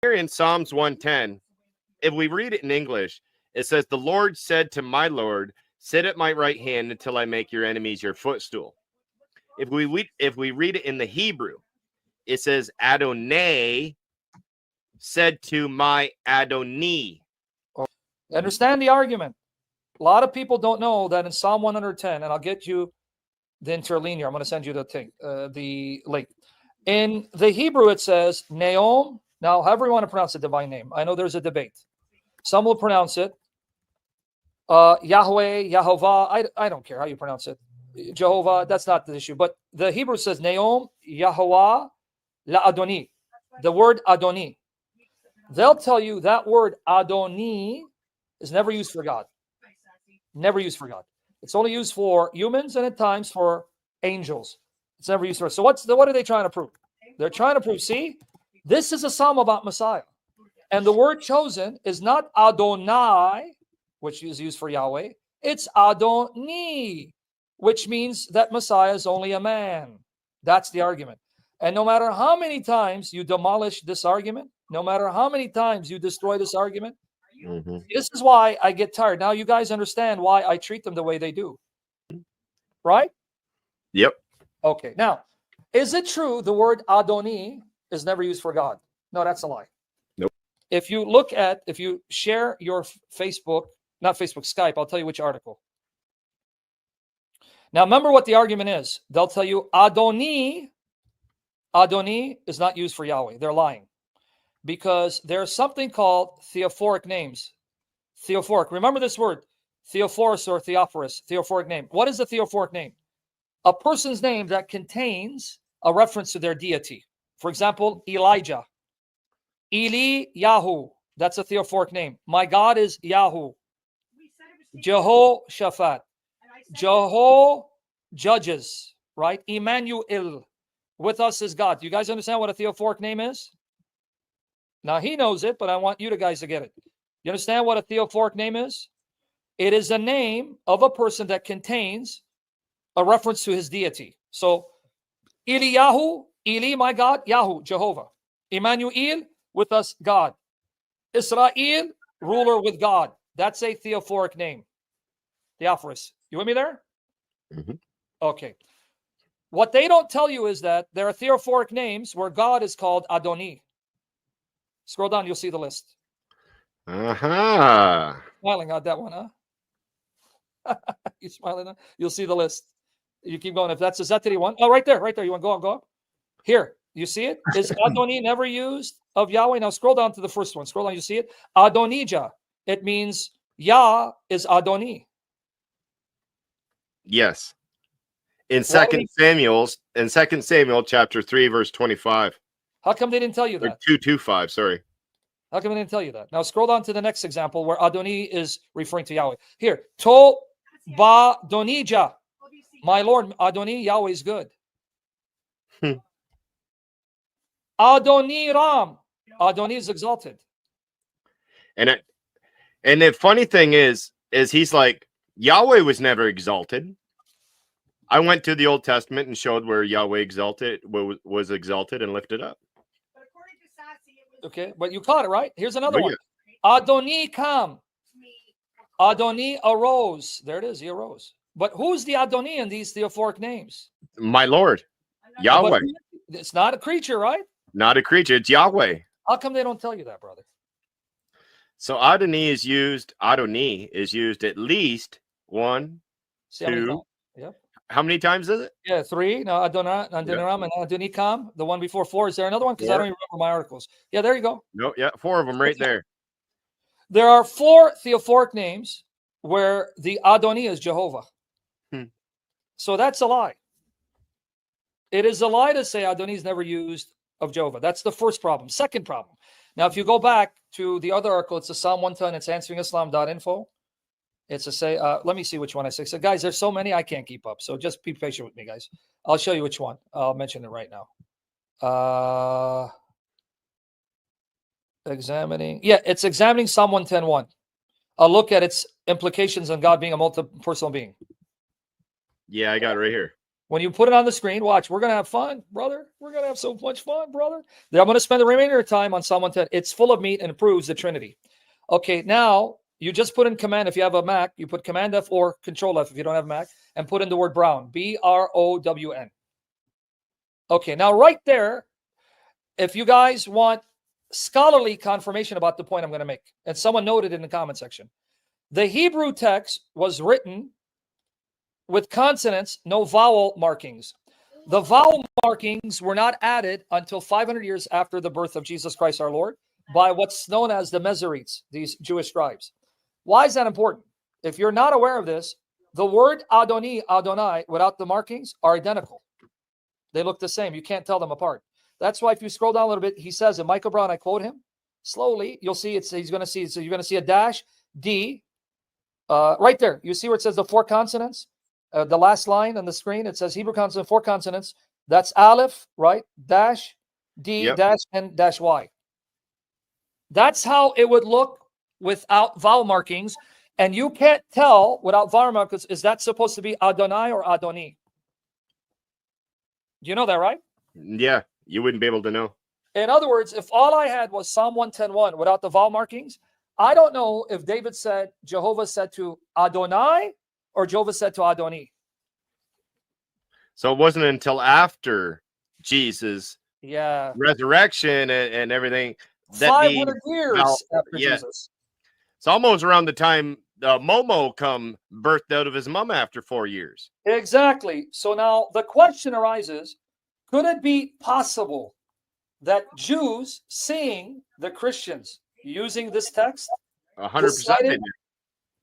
here in Psalms 110, if we read it in English, it says, "The Lord said to my Lord, sit at my right hand until I make your enemies your footstool." If we read it in the Hebrew, it says, Adonai said to my Adoni. Understand the argument. A lot of people don't know that in Psalm 110, and I'll get you the interlinear. I'm going to send you the thing, the link. In the Hebrew, it says Neom. Now, however you want to pronounce the divine name, I know there's a debate. Some will pronounce it Yahweh, Yahovah. I don't care how you pronounce it. Jehovah, that's not the issue. But the Hebrew says Neom, Yahovah, La Adoni. The word Adoni. They'll tell you that word Adoni is never used for God. Never used for God. It's only used for humans and at times for angels. It's never used for us. So what are they trying to prove? They're trying to prove, see, this is a psalm about Messiah. And the word chosen is not Adonai, which is used for Yahweh. It's Adoni, which means that Messiah is only a man. That's the argument. And no matter how many times you demolish this argument, no matter how many times you destroy this argument, this is why I get tired. Now you guys understand why I treat them the way they do. Right? Yep. Okay. Now, is it true the word Adoni is never used for God? No, that's a lie. Nope. If you share your Facebook, not Facebook, Skype, I'll tell you which article. Now, remember what the argument is. They'll tell you Adoni is not used for Yahweh. They're lying. Because there's something called theophoric names. Theophoric. Remember this word, Theophorus or Theophorus, theophoric name. What is a theophoric name? A person's name that contains a reference to their deity. For example, Elijah. Eli Yahu. That's a theophoric name. My God is Yahu. Jehoshaphat. Jeho judges. Right? Emmanuel. With us is God. Do you guys understand what a theophoric name is? Now, he knows it, but I want you guys to get it. You understand what a theophoric name is? It is a name of a person that contains a reference to his deity. So, Eliyahu, Eli, my God, Yahu, Jehovah. Emmanuel, with us, God. Israel, ruler with God. That's a theophoric name. Theophorus. You with me there? Okay. What they don't tell you is that there are theophoric names where God is called Adoni. Scroll down, you'll see the list. Smiling at that one, huh? You smiling? Huh? You'll see the list. You keep going. If that's is that the one? Oh, right there. You want to go up? Here, you see it? Is Adoni never used of Yahweh? Now scroll down to the first one. Scroll down, you see it? Adonijah. It means Yah is Adoni. Yes. In 2 Samuel chapter 3, verse 25. How come they didn't tell you that? 2:25, sorry. How come they didn't tell you that? Now scroll down to the next example where Adoni is referring to Yahweh. Here, To Ba Donija. My Lord, Adoni, Yahweh is good. Adoni Ram. Adoni is exalted. And the funny thing is he's like, Yahweh was never exalted. I went to the Old Testament and showed where Yahweh was exalted and lifted up. Okay, but you caught it, right? Here's another one. Adoni come. Adoni arose. There it is. He arose. But who's the Adoni in these theophoric names? My Lord, Yahweh. It's not a creature, right? Not a creature. It's Yahweh. How come they don't tell you that, brother? So Adoni is used at least 1, 2. How many times is it? Yeah, 3. Now Adoniram and Adonikam. The one before 4. Is there another one? Because I don't even remember my articles. Yeah, there you go. No, yeah, 4 of them right there. There are 4 theophoric names where the Adoni is Jehovah. So that's a lie. It is a lie to say Adoni is never used of Jehovah. That's the first problem. Second problem. Now, if you go back to the other article, it's a Psalm 110. It's answeringislam.info. It's a say. Let me see which one I say. So, guys, there's so many I can't keep up. So just be patient with me, guys. I'll show you which one. I'll mention it right now. Examining. Yeah, it's examining Psalm 110:1. A look at its implications on God being a multi-personal being. Yeah, I got it right here. When you put it on the screen, watch. We're going to have fun, brother. We're going to have so much fun, brother. Then I'm going to spend the remainder of time on Psalm 110. It's full of meat and it proves the Trinity. Okay, now you just put in command. If you have a Mac, you put command F or control F if you don't have Mac, and put in the word brown, B-R-O-W-N. Okay, now right there, if you guys want scholarly confirmation about the point I'm going to make, and someone noted in the comment section, the Hebrew text was written with consonants, no vowel markings. The vowel markings were not added until 500 years after the birth of Jesus Christ our Lord by what's known as the Masoretes, these Jewish scribes. Why is that important? If you're not aware of this, the word Adoni, Adonai, without the markings are identical. They look the same. You can't tell them apart. That's why if you scroll down a little bit, he says in Michael Brown, I quote him slowly, you'll see he's going to see, so you're going to see a dash, D, right there. You see where it says the 4 consonants? The last line on the screen, it says Hebrew consonant, 4 consonants. That's Aleph, right? Dash, D, dash, and dash Y. That's how it would look without vowel markings. And you can't tell without vowel markings, is that supposed to be Adonai or Adoni? Do you know that, right? Yeah, you wouldn't be able to know. In other words, if all I had was Psalm 110:1 without the vowel markings, I don't know if David said, Jehovah said to Adonai or Jehovah said to Adoni. So it wasn't until after Jesus' Yeah, resurrection and everything that 500 years after Jesus. It's almost around the time Momo come birthed out of his mom after 4 years. Exactly. So now the question arises, could it be possible that Jews seeing the Christians using this text 100%.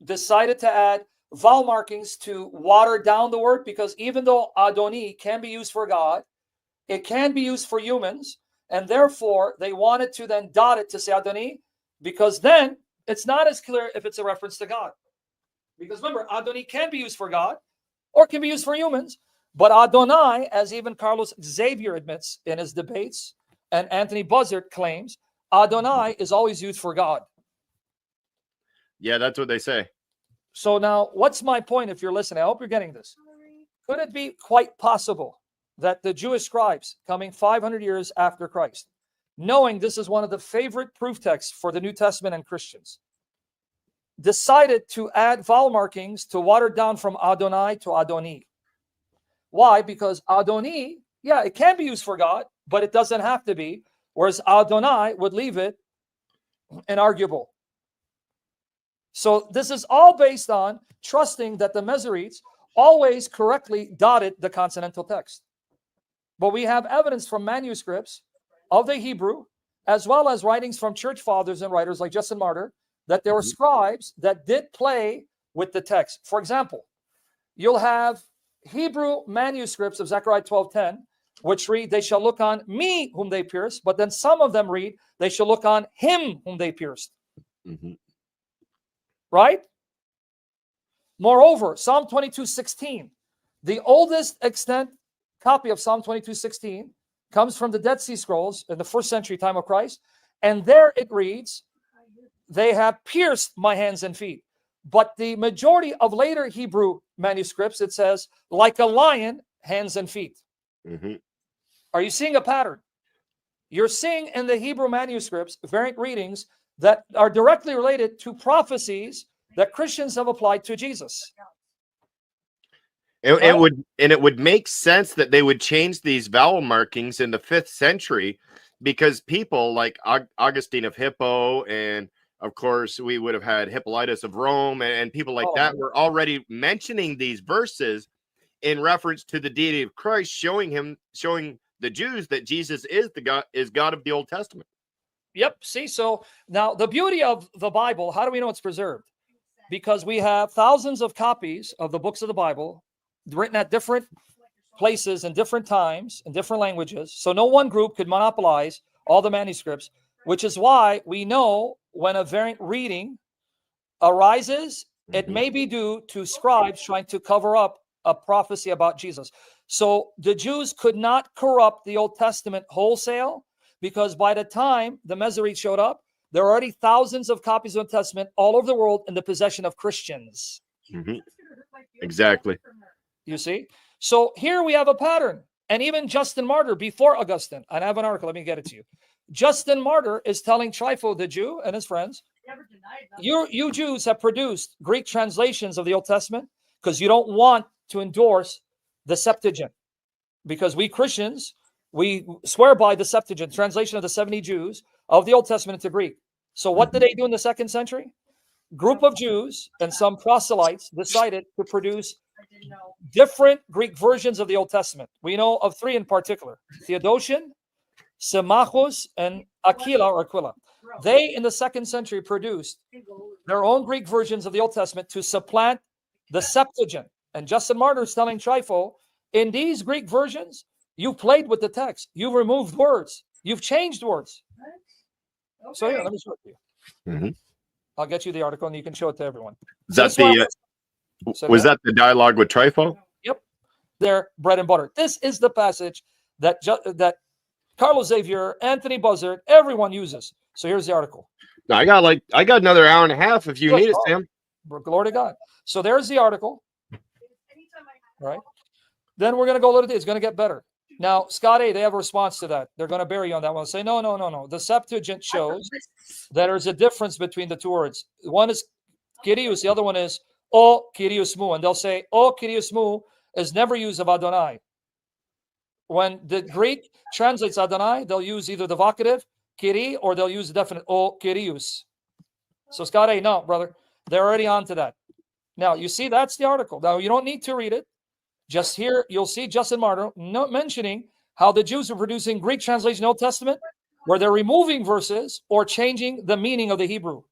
decided to add vowel markings to water down the word? Because even though Adoni can be used for God, it can be used for humans, and therefore they wanted to then dot it to say Adoni, because then it's not as clear if it's a reference to God. Because remember, Adoni can be used for God or can be used for humans, but Adonai, as even Carlos Xavier admits in his debates, and Anthony Buzzard claims, Adonai is always used for God. Yeah, that's what they say. So now, what's my point if you're listening? I hope you're getting this. Could it be quite possible that the Jewish scribes coming 500 years after Christ, knowing this is one of the favorite proof texts for the New Testament and Christians, decided to add vowel markings to water down from Adonai to Adoni? Why? Because Adoni, yeah, it can be used for God, but it doesn't have to be, whereas Adonai would leave it inarguable. So this is all based on trusting that the Masoretes always correctly dotted the consonantal text. But we have evidence from manuscripts of the Hebrew, as well as writings from church fathers and writers like Justin Martyr, that there were scribes that did play with the text. For example, you'll have Hebrew manuscripts of Zechariah 12:10, which read, they shall look on me whom they pierced, but then some of them read, they shall look on him whom they pierced. Mm-hmm. Right? Moreover, Psalm 22:16, the oldest extant copy of Psalm 22:16 comes from the Dead Sea Scrolls in the 1st century time of Christ, and there it reads, they have pierced my hands and feet. But the majority of later Hebrew manuscripts, it says, like a lion, hands and feet. Mm-hmm. Are you seeing a pattern? You're seeing in the Hebrew manuscripts variant readings that are directly related to prophecies that Christians have applied to Jesus. It would make sense that they would change these vowel markings in the 5th century, because people like Augustine of Hippo, and of course we would have had Hippolytus of Rome, and people like that were already mentioning these verses in reference to the deity of Christ, showing the Jews that Jesus is God of the Old Testament. Yep. See, so now the beauty of the Bible, how do we know it's preserved? Because we have thousands of copies of the books of the Bible written at different places and different times in different languages. So no one group could monopolize all the manuscripts, which is why we know when a variant reading arises, it may be due to scribes trying to cover up a prophecy about Jesus. So the Jews could not corrupt the Old Testament wholesale, because by the time the Masoretes showed up, there are already thousands of copies of the Testament all over the world in the possession of Christians. Mm-hmm. Exactly. You see? So here we have a pattern. And even Justin Martyr before Augustine, and I have an article, let me get it to you. Justin Martyr is telling Trypho, the Jew, and his friends, you Jews have produced Greek translations of the Old Testament because you don't want to endorse the Septuagint. Because we Christians, we swear by the Septuagint, translation of the 70 Jews of the Old Testament into Greek. So what did they do in the 2nd century? Group of Jews and some proselytes decided to produce different Greek versions of the Old Testament. We know of 3 in particular: Theodotion, Symmachus, and Aquila. They, in the 2nd century, produced their own Greek versions of the Old Testament to supplant the Septuagint. And Justin Martyr is telling Trypho, in these Greek versions, you played with the text. You've removed words. You've changed words. Okay. So here, let me show it to you. Mm-hmm. I'll get you the article and you can show it to everyone. Is that was that the dialogue with Trypho? Yep. Their bread and butter. This is the passage that Carlos Xavier, Anthony Buzzard, everyone uses. So here's the article. No, I got another hour and a half if you need it, Sam. Glory to God. So there's the article. Right. Then we're going to go a little bit. It's going to get better. Now, Scott A, they have a response to that. They're going to bury you on that one. Say, no. The Septuagint shows that there's a difference between the 2 words. One is Kyrios, the other one is O Kyrios Mu. And they'll say O Kyrios Mu is never used of Adonai. When the Greek translates Adonai, they'll use either the vocative, Kyri, or they'll use the definite O Kyrios. So Scott A, no, brother. They're already on to that. Now, you see, that's the article. Now, you don't need to read it. Just here, you'll see Justin Martyr mentioning how the Jews are producing Greek translation of the Old Testament where they're removing verses or changing the meaning of the Hebrew.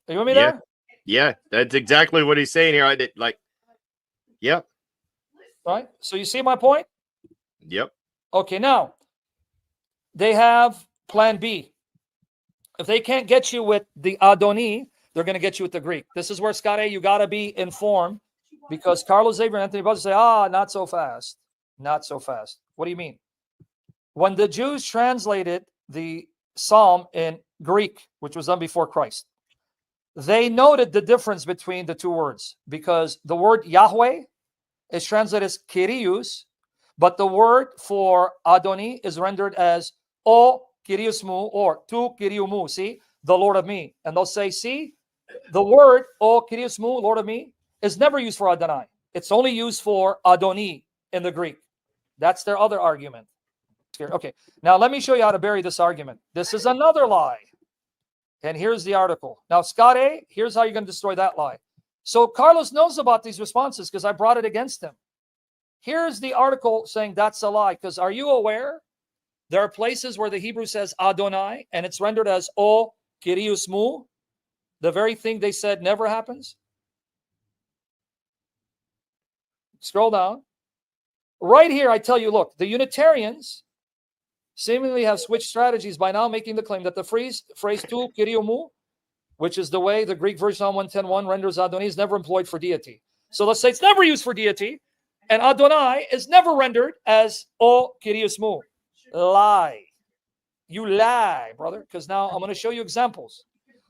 Are you with me there? Yeah, that's exactly what he's saying here. I did yep. Right? So you see my point? Yep. Okay, now, they have plan B. If they can't get you with the Adoni, they're going to get you with the Greek. This is where, Scott A, you got to be informed because Carlos Xavier and Anthony Buzzard say, not so fast. Not so fast. What do you mean? When the Jews translated the Psalm in Greek, which was done before Christ, they noted the difference between the 2 words because the word Yahweh is translated as Kyrios, but the word for Adoni is rendered as O Kyrios Mu or Tu Kyriou Mu. See, the Lord of me. And they'll say, see, the word O Kyrios Mu, Lord of me, is never used for Adonai. It's only used for Adoni in the Greek. That's their other argument. Okay, now let me show you how to bury this argument. This is another lie. And here's the article. Now, Scott A, here's how you're going to destroy that lie. So Carlos knows about these responses because I brought it against him. Here's the article saying that's a lie. Because are you aware there are places where the Hebrew says Adonai and it's rendered as O Kyrios Mu? The very thing they said never happens. Scroll down. Right here, I tell you, look, the Unitarians seemingly have switched strategies by now making the claim that the phrase Tu Kyriou Mu, which is the way the Greek version on 110.1 renders Adonai, is never employed for deity. So let's say it's never used for deity, and Adonai is never rendered as O Kyrios Mu. Lie. You lie, brother, because now I'm going to show you examples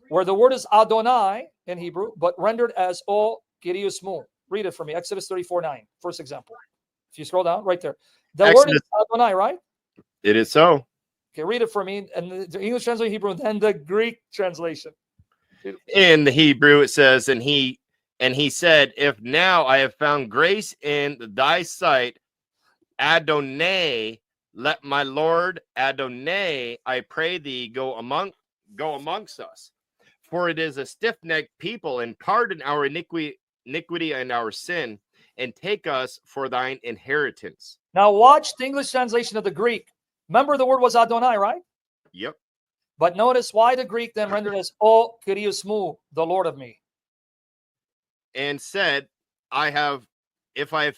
where the word is Adonai in Hebrew, but rendered as O Kyrios Mu. Read it for me. Exodus 34:9. First example. If you scroll down, right there. The word is Adonai, right? It is so. Okay, read it for me. And the English translation, Hebrew, and then the Greek translation. In the Hebrew, it says, and he said, if now I have found grace in thy sight, Adonai, let my Lord Adonai, I pray thee, go amongst us. For it is a stiff-necked people, and pardon our iniquity and our sin, and take us for thine inheritance. Now watch the English translation of the Greek. Remember the word was Adonai, right? Yep. But notice why the Greek then rendered as O Kyrios Mu, the Lord of me. And said, if I have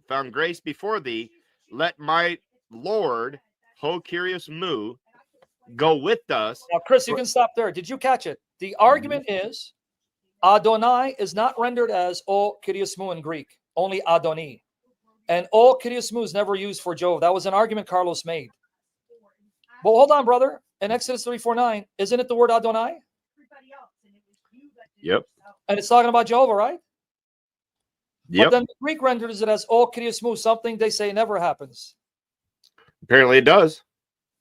found grace before thee, let my Lord, Ho Kyrios Mu, go with us. Now, Chris, you can stop there. Did you catch it? The argument is Adonai is not rendered as O Kyrios Mu in Greek, only Adoni. And O Kyrios Mu is never used for Jove. That was an argument Carlos made. But hold on, brother. In Exodus 34:9, isn't it the word Adonai? Yep. And it's talking about Jehovah, right? Yep. But then the Greek renders it as O Kyrios Mou, something they say never happens. Apparently it does.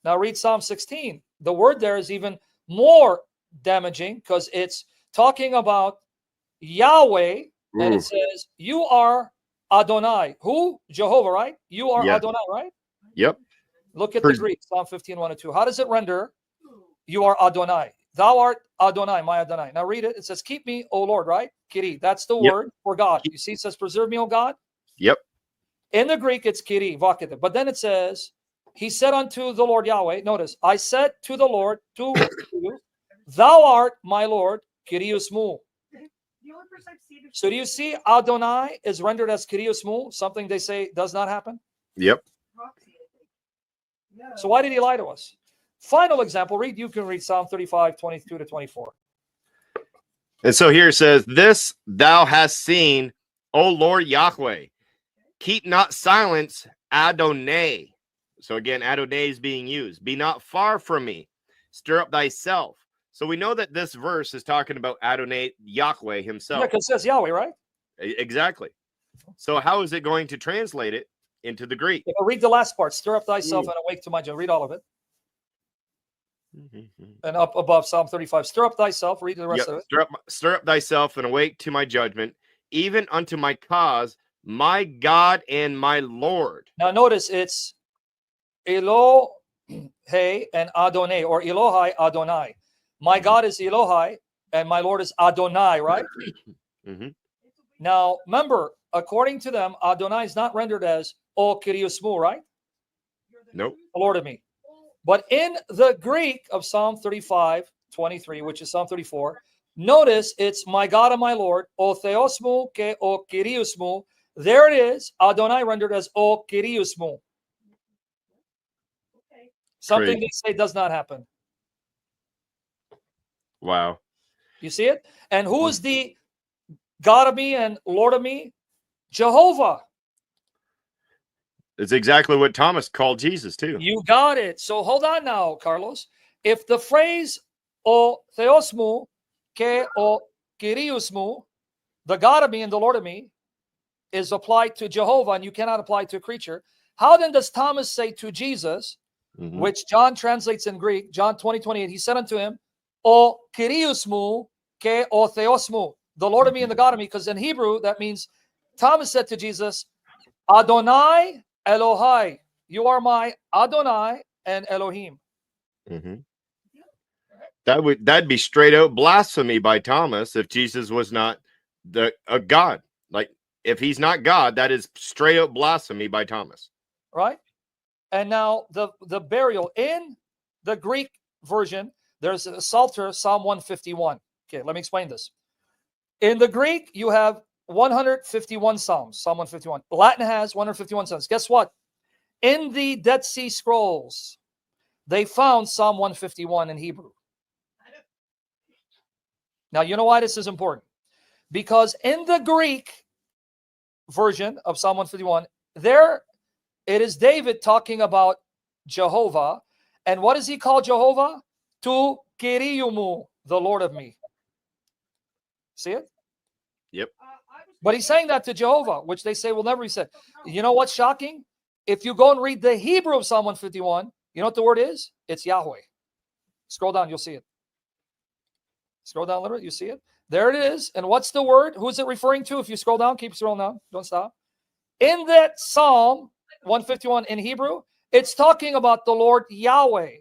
Now read Psalm 16. The word there is even more damaging because it's talking about Yahweh, and Ooh. it says, you are Adonai. Who? Jehovah, right? You are Yeah. Adonai, right? Yep. Look at the Greek, Psalm 15, 1 and 2. How does it render? You are Adonai. Thou art Adonai, my Adonai. Now read it. It says, keep me, O Lord, right? Kiri. That's the Yep. word for God. You see, it says, preserve me, O God. Yep. In the Greek, it's Kiri, vakete. But then it says, he said unto the Lord Yahweh, notice, I said to the Lord, to you, thou art my Lord, Kyrios Mou. So do you see Adonai is rendered as Kyrios Mou, something they say does not happen? Yep. So why did he lie to us? Final example, you can read Psalm 35, 22 to 24. And so here it says, this thou hast seen, O Lord Yahweh. Keep not silence, Adonai. So again, Adonai is being used. Be not far from me. Stir up thyself. So we know that this verse is talking about Adonai, Yahweh himself. Yeah, because it says Yahweh, right? Exactly. So how is it going to translate it into the Greek? Yeah, read the last part. Stir up thyself and awake to my judgment. Read all of it. And up above Psalm 35. Stir up thyself. Read the rest of it. Stir up thyself and awake to my judgment, even unto my cause, my God and my Lord. Now notice it's Elohei and Adonai, or Elohai Adonai. My God is Elohai and my Lord is Adonai, right? Now remember, according to them, Adonai is not rendered as O Kyrios Mou, right? Nope. The Lord of me. But in the Greek of Psalm 35, 23, which is Psalm 34, notice it's my God and my Lord, O Theos Mou ke O Kyrios Mou. There it is, Adonai rendered as O Kyrios Mou. Something they say does not happen. Wow. You see it? And who is the God of me and Lord of me? Jehovah. It's exactly what Thomas called Jesus too. You got it. So hold on now, Carlos. If the phrase O Theos Mou ke O Kyrios Mou, the God of me and the Lord of me, is applied to Jehovah and you cannot apply it to a creature, how then does Thomas say to Jesus, which John translates in Greek, John 20:28, he said unto him, O Kyrios Mou ke O Theos Mou, the Lord of me and the God of me, because in Hebrew that means Thomas said to Jesus, Adonai Elohai, you are my Adonai and Elohim. That'd be straight out blasphemy by Thomas if Jesus was not a God. Like if he's not God, that is straight out blasphemy by Thomas. Right? And now the burial in the Greek version, there's a Psalter, Psalm 151. Okay, let me explain this. In the Greek, you have 151 Psalms, Psalm 151. Latin has 151 Psalms. Guess what? In the Dead Sea Scrolls, they found Psalm 151 in Hebrew. Now, you know why this is important? Because in the Greek version of Psalm 151, there it is David talking about Jehovah. And what does he call Jehovah? Tu Kyrioumu, the Lord of me. See it? Yep. But he's saying that to Jehovah, which they say will never be said. You know what's shocking? If you go and read the Hebrew of Psalm 151, you know what the word is? It's Yahweh. Scroll down, you'll see it. Scroll down a little bit, you see it? There it is. And what's the word? Who is it referring to? If you scroll down, keep scrolling down. Don't stop. In that Psalm 151 in Hebrew, it's talking about the Lord Yahweh.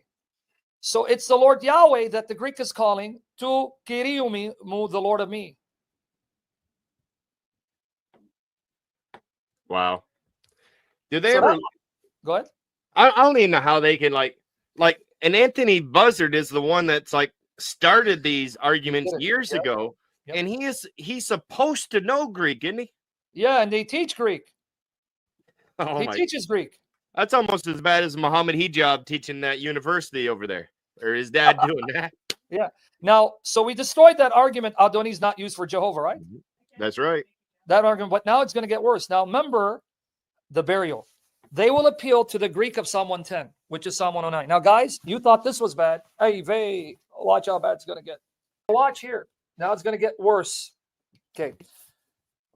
So it's the Lord Yahweh that the Greek is calling Tu Kyrioumu, the Lord of me. Wow. Did they ever? Go ahead. I don't even know how they can like, and Anthony Buzzard is the one that's like started these arguments years ago, and he's supposed to know Greek, isn't he? Yeah, and they teach Greek. Oh, he teaches Greek. That's almost as bad as Muhammad Hijab teaching that university over there, or his dad doing that. Yeah. Now, so we destroyed that argument. Adoni's not used for Jehovah, right? That's right. That argument, but now it's going to get worse. Now, remember the burial. They will appeal to the Greek of Psalm 110, which is Psalm 109. Now, guys, you thought this was bad. Hey, watch how bad it's going to get. Watch here. Now it's going to get worse. Okay.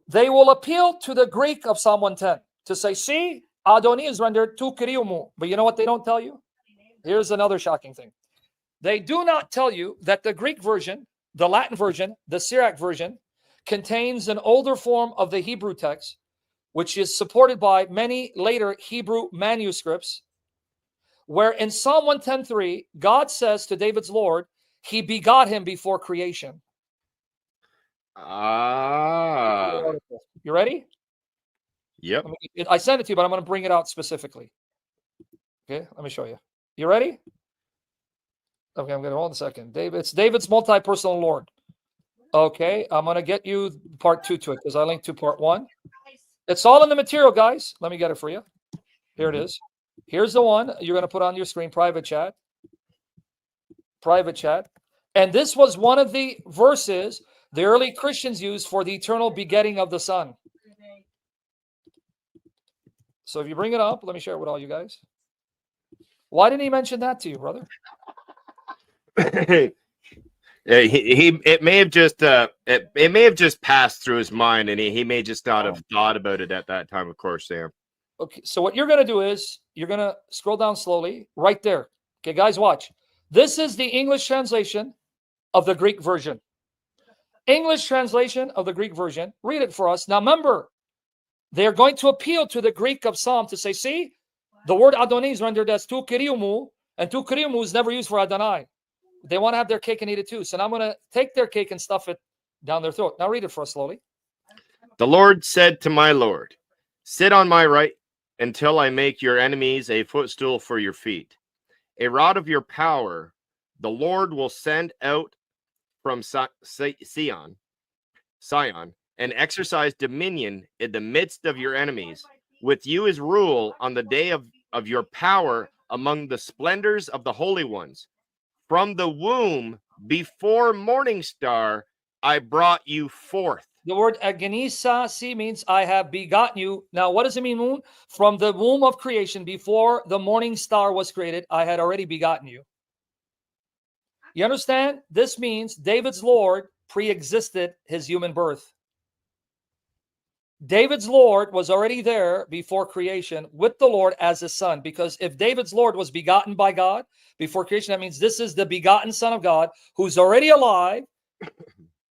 they will appeal to the Greek of Psalm 110 to say, see, Adoni is rendered tu kriumu. But you know what they don't tell you? Here's another shocking thing. They do not tell you that the Greek version, the Latin version, the Syriac version, contains an older form of the Hebrew text, which is supported by many later Hebrew manuscripts, where in Psalm 110:3, God says to David's Lord, he begot him before creation. Ah. You ready? Yep. I sent it to you, but I'm going to bring it out specifically. Okay, let me show you. You ready? Okay, I'm going to hold a second. It's David's multi-personal Lord. Okay, I'm going to get you part 2 to it because I linked to part 1. It's all in the material, guys. Let me get it for you. Here it is. Here's the one you're going to put on your screen, private chat. Private chat. And this was one of the verses the early Christians used for the eternal begetting of the Son. So if you bring it up, let me share it with all you guys. Why didn't he mention that to you, brother? It may have just it may have just passed through his mind, and he may just not have thought about it at that time, of course, Sam. Okay, so what you're going to do is you're going to scroll down slowly right there. Okay, guys, watch. This is the English translation of the Greek version. English translation of the Greek version. Read it for us. Now, remember, they are going to appeal to the Greek of Psalm to say, see, the word Adonai is rendered as tu kriumu, and tu kriumu is never used for Adonai. They want to have their cake and eat it too. So now I'm going to take their cake and stuff it down their throat. Now read it for us slowly. The Lord said to my Lord, sit on my right until I make your enemies a footstool for your feet. A rod of your power, the Lord will send out from Sion, and exercise dominion in the midst of your enemies. With you is rule on the day of your power among the splendors of the holy ones. From the womb, before morning star, I brought you forth. The word agenisa, see, means I have begotten you. Now, what does it mean, womb? From the womb of creation, before the morning star was created, I had already begotten you. You understand? This means David's Lord pre-existed his human birth. David's Lord was already there before creation with the Lord as his son, because if David's Lord was begotten by God before creation, that means this is the begotten Son of God who's already alive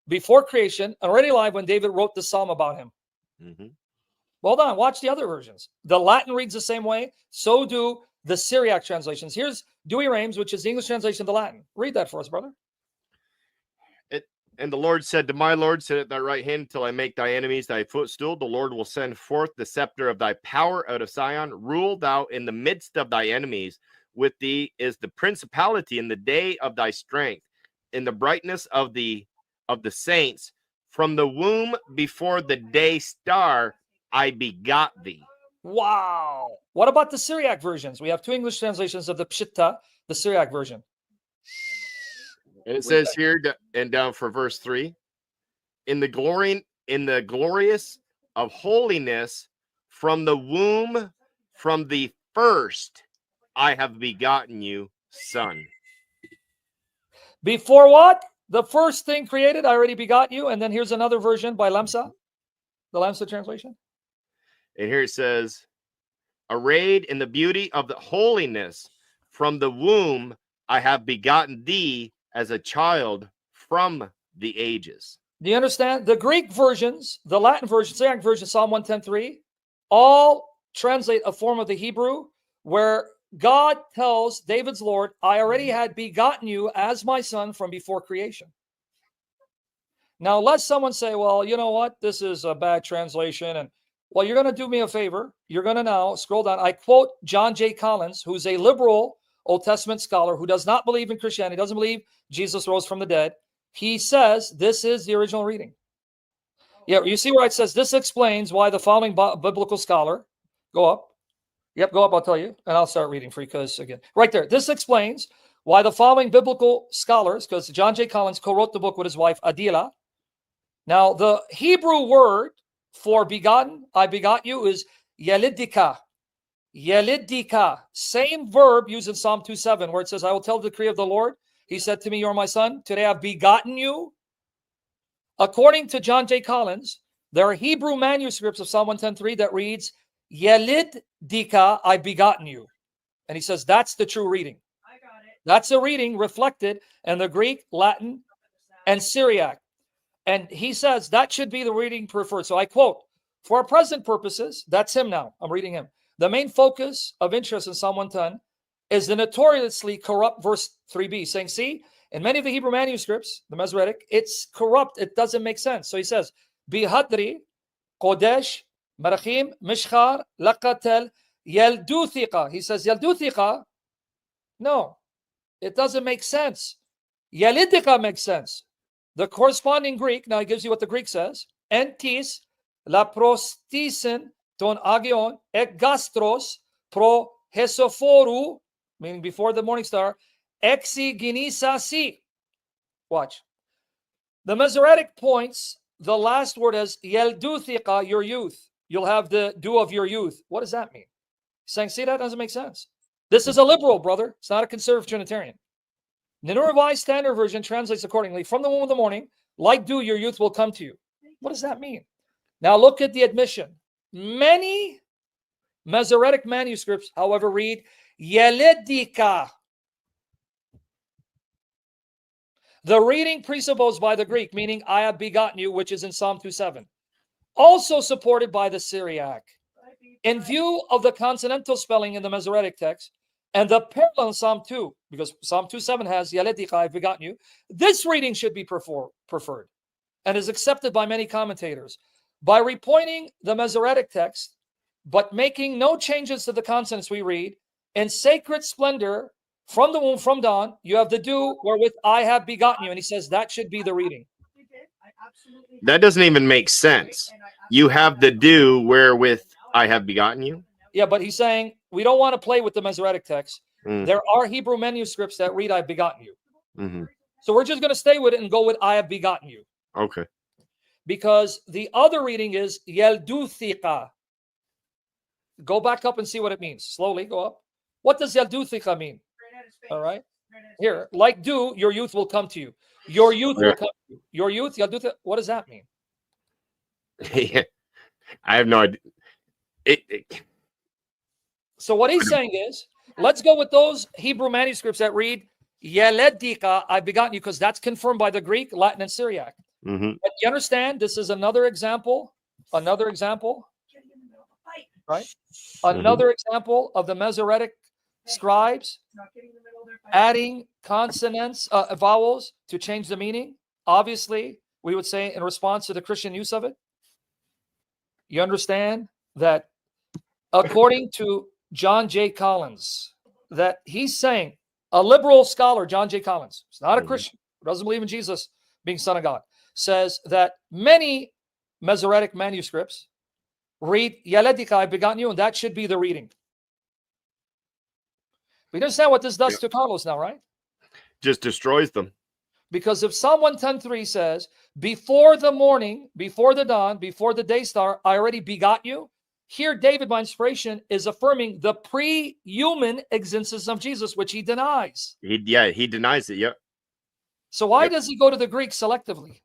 before creation, already alive when David wrote the psalm about him. Well done. Watch the other versions. The Latin reads the same way. So do the Syriac translations. Here's Douay-Rheims, which is the English translation of the Latin. Read that for us, brother. And the Lord said to my Lord, sit at thy right hand until I make thy enemies thy footstool. The Lord will send forth the scepter of thy power out of Sion. Rule thou in the midst of thy enemies. With thee is the principality in the day of thy strength, in the brightness of the saints. From the womb before the day star, I begot thee. Wow. What about the Syriac versions? We have 2 English translations of the Pshitta, the Syriac version. And it says here, and down for verse 3, in the glorious of holiness, from the womb, from the first, I have begotten you, son. Before what? The first thing created, I already begot you. And then here's another version by Lemsa, the Lemsa translation. And here it says, arrayed in the beauty of the holiness, from the womb, I have begotten thee as a child from the ages. Do you understand? The Greek versions, the Latin version, Syriac version, Psalm 110:3, all translate a form of the Hebrew where God tells David's Lord, I already had begotten you as my son from before creation. Now, let someone say, well, you know what? This is a bad translation. And well, you're going to do me a favor. You're going to now scroll down. I quote John J. Collins, who's a liberal Old Testament scholar who does not believe in Christianity, doesn't believe Jesus rose from the dead. He says this is the original reading. Yeah, you see where it says this explains why the following biblical scholar, go up. Yep, go up, I'll tell you, and I'll start reading for you because, again, right there. This explains why the following biblical scholars, because John J. Collins co-wrote the book with his wife, Adila. Now, the Hebrew word for begotten, I begot you, is yelidika. Yelidika, same verb used in Psalm 2:7, where it says, I will tell the decree of the Lord. He said to me, you are my son. Today I've begotten you. According to John J. Collins, There are Hebrew manuscripts of Psalm 110:3 that reads, Yelid dika, I begotten you. And he says that's the true reading. I got it. That's a reading reflected in the Greek, Latin, and Syriac. And he says that should be the reading preferred. So I quote, for present purposes, that's him now. I'm reading him. The main focus of interest in Psalm 110 is the notoriously corrupt verse 3b, saying, see, in many of the Hebrew manuscripts, the Masoretic, it's corrupt. It doesn't make sense. So he says, Bihadri, Kodesh, Marachim, Mishchar, Lakatel, Yelduthika. He says, Yelduthika. No, it doesn't make sense. Yelidika makes sense. The corresponding Greek, now he gives you what the Greek says, entis, la prostisen, ton agion, ek gastros, pro hesophoru, meaning before the morning star, exiginisasi. Watch. The Masoretic points the last word as yelduthika, your youth. You'll have the dew of your youth. What does that mean? He's saying, see, that doesn't make sense. This is a liberal, brother. It's not a conservative Trinitarian. The New Revised Standard Version translates accordingly, from the womb of the morning, like dew, your youth will come to you. What does that mean? Now look at the admission. Many Masoretic manuscripts, however, read Yeledika. The reading presupposed by the Greek, meaning I have begotten you, which is in Psalm 2:7. Also supported by the Syriac. In view of the consonantal spelling in the Masoretic text and the parallel in Psalm 2, because Psalm 2:7 has Yeledika, I have begotten you, this reading should be preferred and is accepted by many commentators. By repointing the Masoretic text, but making no changes to the consonants we read, in sacred splendor, from the womb, from dawn, you have the dew wherewith I have begotten you. And he says that should be the reading. That doesn't even make sense. You have the dew wherewith I have begotten you. Yeah, but he's saying we don't want to play with the Masoretic text. Mm. There are Hebrew manuscripts that read I've begotten you. Mm-hmm. So we're just going to stay with it and go with I have begotten you. Okay. Because the other reading is Yelduthika. Go back up and see what it means. Slowly go up. What does Yelduthika mean? All right. Here, like dew, your youth will come to you. Your youth will come to you. Your youth, Yelduthika. What does that mean? Yeah. I have no idea. So what he's saying is, let's go with those Hebrew manuscripts that read Yeledika, I've begotten you, because that's confirmed by the Greek, Latin, and Syriac. Mm-hmm. But you understand, this is another example, right? Another example of the Masoretic scribes adding consonants, vowels to change the meaning. Obviously, we would say in response to the Christian use of it. You understand that according to John J. Collins, that he's saying, a liberal scholar, John J. Collins, he's not a Christian, who doesn't believe in Jesus being Son of God, says that many Masoretic manuscripts read Yeledika, I've begotten you, and that should be the reading. We understand what this does to Carlos now, right? Just destroys them. Because if Psalm 110:3 says, before the morning, before the dawn, before the day star, I already begot you, here David, by inspiration, is affirming the pre-human existence of Jesus, which he denies. He denies it. Yep. So why does he go to the Greek selectively?